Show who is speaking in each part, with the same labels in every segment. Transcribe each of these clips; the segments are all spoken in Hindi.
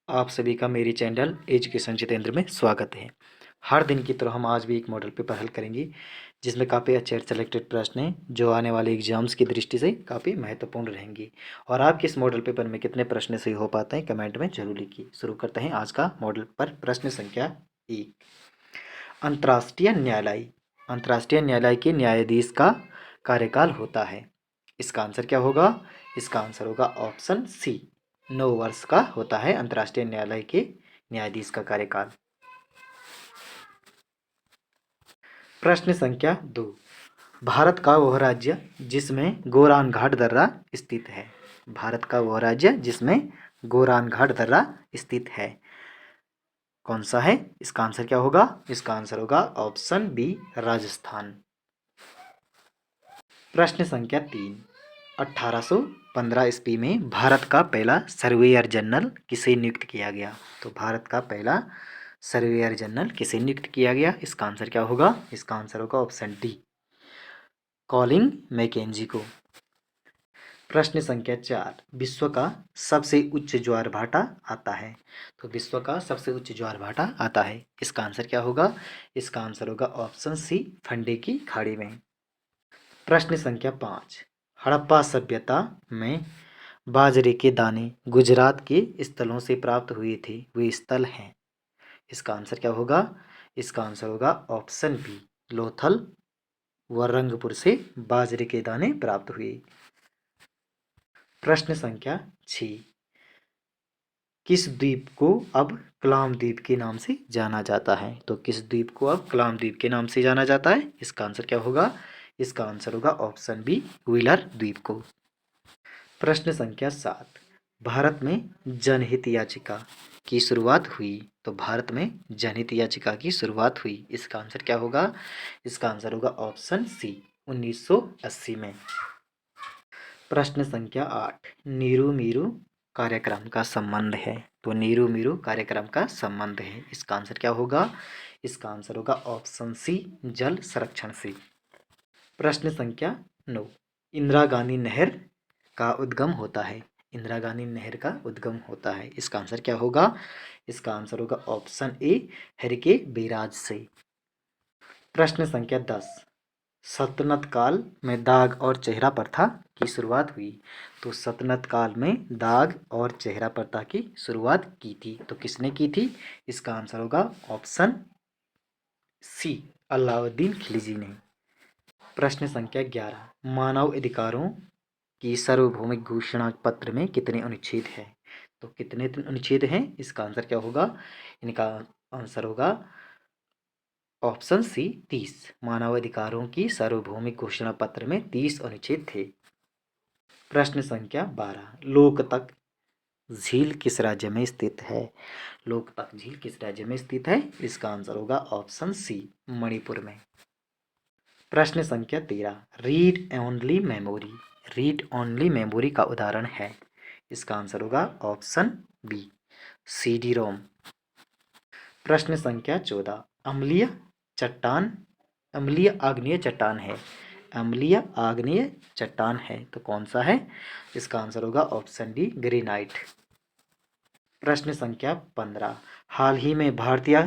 Speaker 1: आप सभी का मेरी चैनल एजुकेशन जितेंद्र में स्वागत है। हर दिन की तरह हम आज भी एक मॉडल पेपर हल करेंगे जिसमें काफ़ी अच्छे सेलेक्टेड प्रश्न हैं जो आने वाले एग्जाम्स की दृष्टि से काफ़ी महत्वपूर्ण रहेंगी। और आपके इस मॉडल पेपर में कितने प्रश्न सही हो पाते हैं कमेंट में जरूर लिखिए। शुरू करते हैं आज का मॉडल पेपर। प्रश्न संख्या 1। अंतर्राष्ट्रीय न्यायालय अंतर्राष्ट्रीय न्यायालय के न्यायाधीश का कार्यकाल होता है। इसका आंसर क्या होगा? इसका आंसर होगा ऑप्शन सी, 9 वर्ष का होता है अंतर्राष्ट्रीय न्यायालय के न्यायाधीश का कार्यकाल। प्रश्न संख्या 2। भारत का वह राज्य जिसमें गोरान घाट दर्रा स्थित है। भारत का वह राज्य जिसमें गोरान घाट दर्रा स्थित है कौन सा है? इसका आंसर क्या होगा? इसका आंसर होगा ऑप्शन बी, राजस्थान। प्रश्न संख्या 3। 1815 ईस्वी में भारत का पहला सर्वेयर जनरल किसे नियुक्त किया गया? तो भारत का पहला सर्वेयर जनरल किसे नियुक्त किया गया? इसका आंसर क्या होगा? इसका आंसर होगा ऑप्शन डी, कॉलिंग मैकेंजी को। प्रश्न संख्या 4। विश्व का सबसे उच्च ज्वार भाटा आता है। तो विश्व का सबसे उच्च ज्वार भाटा आता है। इसका आंसर क्या होगा? इसका आंसर होगा ऑप्शन सी, फंडे की खाड़ी में। प्रश्न संख्या 5। हड़प्पा सभ्यता में बाजरे के दाने गुजरात के स्थलों से प्राप्त हुए थे, वे स्थल हैं। इसका आंसर क्या होगा? इसका आंसर होगा ऑप्शन बी, लोथल व रंगपुर से बाजरे के दाने प्राप्त हुए। प्रश्न संख्या 6। किस द्वीप को अब कलाम द्वीप के नाम से जाना जाता है? तो किस द्वीप को अब कलाम द्वीप के नाम से जाना जाता है? इसका आंसर क्या होगा? इसका आंसर होगा ऑप्शन बी, व्हीलर द्वीप को। प्रश्न संख्या 7। भारत में जनहित याचिका की शुरुआत हुई। तो भारत में जनहित याचिका की शुरुआत हुई। इसका आंसर क्या होगा? इसका आंसर होगा ऑप्शन सी, 1980 में। प्रश्न संख्या 8। नीरू मीरू कार्यक्रम का संबंध है। तो नीरू मीरू कार्यक्रम का संबंध है। इसका आंसर क्या होगा? इसका आंसर होगा ऑप्शन सी, जल संरक्षण से। प्रश्न संख्या 9। इंदिरा गांधी नहर का उद्गम होता है। इंदिरा गांधी नहर का उद्गम होता है। इसका आंसर क्या होगा? इसका आंसर होगा ऑप्शन ए, हरिके बैराज से। प्रश्न संख्या 10। सल्तनत काल में दाग और चेहरा प्रथा की शुरुआत हुई। तो सल्तनत काल में दाग और चेहरा प्रथा की शुरुआत की थी। तो किसने की थी? इसका आंसर होगा ऑप्शन सी, अलाउद्दीन खिलजी ने। प्रश्न संख्या 11। मानव अधिकारों की सार्वभौमिक घोषणा पत्र में कितने अनुच्छेद हैं? तो कितने अनुच्छेद हैं? इसका आंसर क्या होगा? इनका आंसर होगा ऑप्शन सी, 30। मानव अधिकारों की सार्वभौमिक घोषणा पत्र में 30 अनुच्छेद थे। प्रश्न संख्या 12। लोकतक झील किस राज्य में स्थित है? लोकतक झील किस राज्य में स्थित है? इसका आंसर होगा ऑप्शन सी, मणिपुर में। प्रश्न संख्या 13। Read only memory, read only memory का उदाहरण है। इसका आंसर होगा ऑप्शन बी, CD रोम। प्रश्न संख्या 14। अम्लीय चट्टान अम्लीय आग्नेय चट्टान है। अम्लीय आग्नेय चट्टान है तो कौन सा है? इसका आंसर होगा ऑप्शन डी, ग्रेनाइट। प्रश्न संख्या 15। हाल ही में भारतीय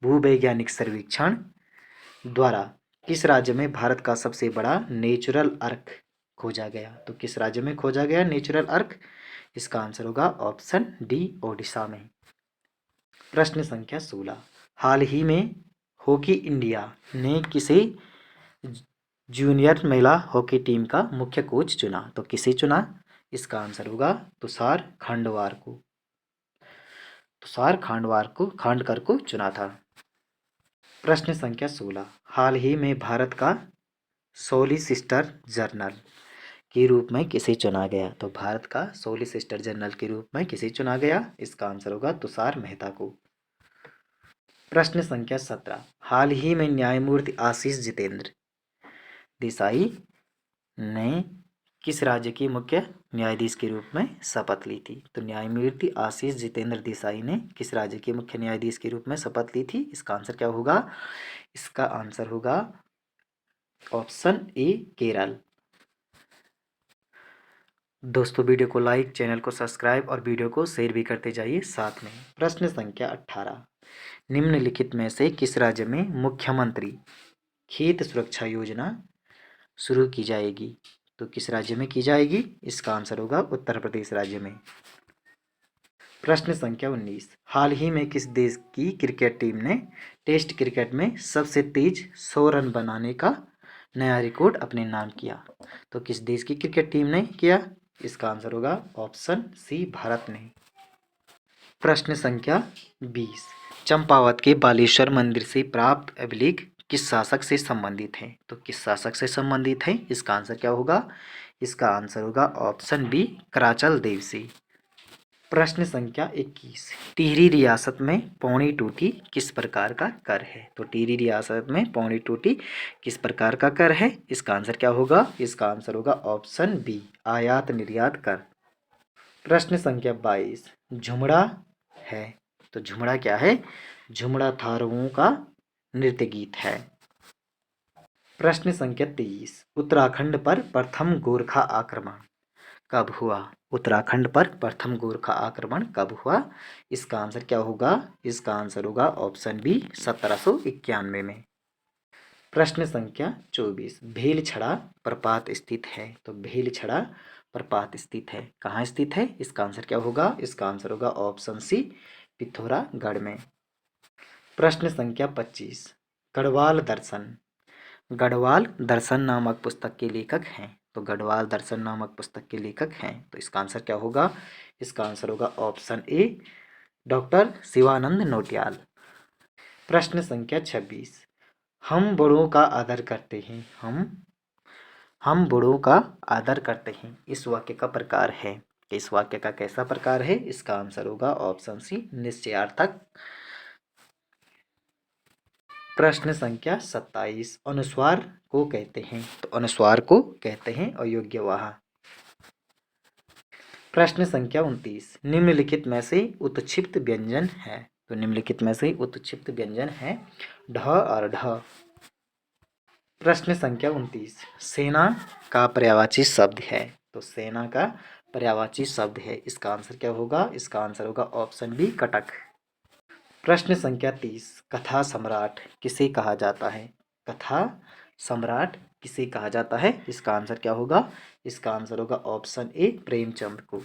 Speaker 1: भूवैज्ञानिक सर्वेक्षण द्वारा किस राज्य में भारत का सबसे बड़ा नेचुरल अर्क खोजा गया? तो किस राज्य में खोजा गया नेचुरल अर्क? इसका आंसर होगा ऑप्शन डी, ओडिशा में। प्रश्न संख्या 16। हाल ही में हॉकी इंडिया ने किसे जूनियर महिला हॉकी टीम का मुख्य कोच चुना? तो किसे चुना? इसका आंसर होगा तुषार खांडवार को। तुषार खांडकर को चुना था। प्रश्न संख्या 16। हाल ही में भारत का सॉलिसिटर जनरल के रूप में किसे चुना गया? तो भारत का सॉलिसिटर जनरल के रूप में किसे चुना गया? इसका आंसर होगा तुषार मेहता को। प्रश्न संख्या 17। हाल ही में न्यायमूर्ति आशीष जितेंद्र देसाई ने किस राज्य के मुख्य न्यायाधीश के रूप में शपथ ली थी? तो न्यायमूर्ति आशीष जितेंद्र देसाई ने किस राज्य के मुख्य न्यायाधीश के रूप में शपथ ली थी? इसका आंसर क्या होगा? इसका आंसर होगा ऑप्शन ए, केरल। दोस्तों वीडियो को लाइक, चैनल को सब्सक्राइब और वीडियो को शेयर भी करते जाइए साथ में। प्रश्न संख्या 18, निम्नलिखित में से किस राज्य में मुख्यमंत्री खेत सुरक्षा योजना शुरू की जाएगी? तो किस राज्य में की जाएगी? इसका आंसर होगा उत्तर प्रदेश राज्य में। प्रश्न संख्या 19, हाल ही में किस देश की क्रिकेट टीम ने टेस्ट क्रिकेट में सबसे तेज 100 रन बनाने का नया रिकॉर्ड अपने नाम किया? तो किस देश की क्रिकेट टीम ने किया? इसका आंसर होगा ऑप्शन सी, भारत ने। प्रश्न संख्या 20, चंपावत के बालेश्वर मंदिर से प्राप्त अभिलेख किस शासक से संबंधित है? तो किस शासक से संबंधित है? इसका आंसर क्या होगा? इसका आंसर होगा ऑप्शन बी, कराचल देव से। प्रश्न संख्या 21, टिहरी रियासत में पौनी टूटी किस प्रकार का कर है? तो टिहरी रियासत में पौनी टूटी किस प्रकार का कर है? इसका आंसर क्या होगा? इसका आंसर होगा ऑप्शन बी, आयात निर्यात कर। प्रश्न संख्या 22, झुमड़ा है, तो झुमड़ा क्या है? झुमड़ा थारुओं का नृत्य गीत है। प्रश्न संख्या 23, उत्तराखंड पर प्रथम गोरखा आक्रमण कब हुआ? उत्तराखंड पर प्रथम गोरखा आक्रमण कब हुआ? इसका आंसर क्या होगा? इसका आंसर होगा ऑप्शन बी, 1791 में। प्रश्न संख्या 24, भेलछड़ा प्रपात स्थित है, तो भेलछड़ा प्रपात स्थित है, कहाँ स्थित है? इसका आंसर क्या होगा? इसका आंसर होगा ऑप्शन सी, पिथौरागढ़ में। प्रश्न संख्या 25, गढ़वाल दर्शन, गढ़वाल दर्शन नामक पुस्तक के लेखक हैं, तो गढ़वाल दर्शन नामक पुस्तक के लेखक हैं, तो इसका आंसर क्या होगा? इसका आंसर होगा option A, doctor Shivanand Nautiyal. प्रश्न संख्या 26, हम बड़ों का आदर करते हैं, हम बड़ों का आदर करते हैं, इस वाक्य का प्रकार है, इस वाक्य का कैसा प्रकार है? इसका आंसर होगा ऑप्शन सी, निश्चयार्थक। प्रश्न संख्या 27, अनुस्वार को कहते हैं, तो अनुस्वार को कहते हैं अयोग्यवाह। प्रश्न संख्या 29, निम्नलिखित में से उत्क्षिप्त व्यंजन है, तो निम्नलिखित में से उत्क्षिप्त व्यंजन है ढ और ढ। प्रश्न संख्या 29, सेना का पर्यायवाची शब्द है, तो सेना का पर्यायवाची शब्द है, इसका आंसर क्या होगा? इसका आंसर होगा ऑप्शन बी, कटक। प्रश्न संख्या 30, कथा सम्राट किसे कहा जाता है? कथा सम्राट किसे कहा जाता है? इसका आंसर क्या होगा? इसका आंसर होगा ऑप्शन ए, प्रेमचंद को।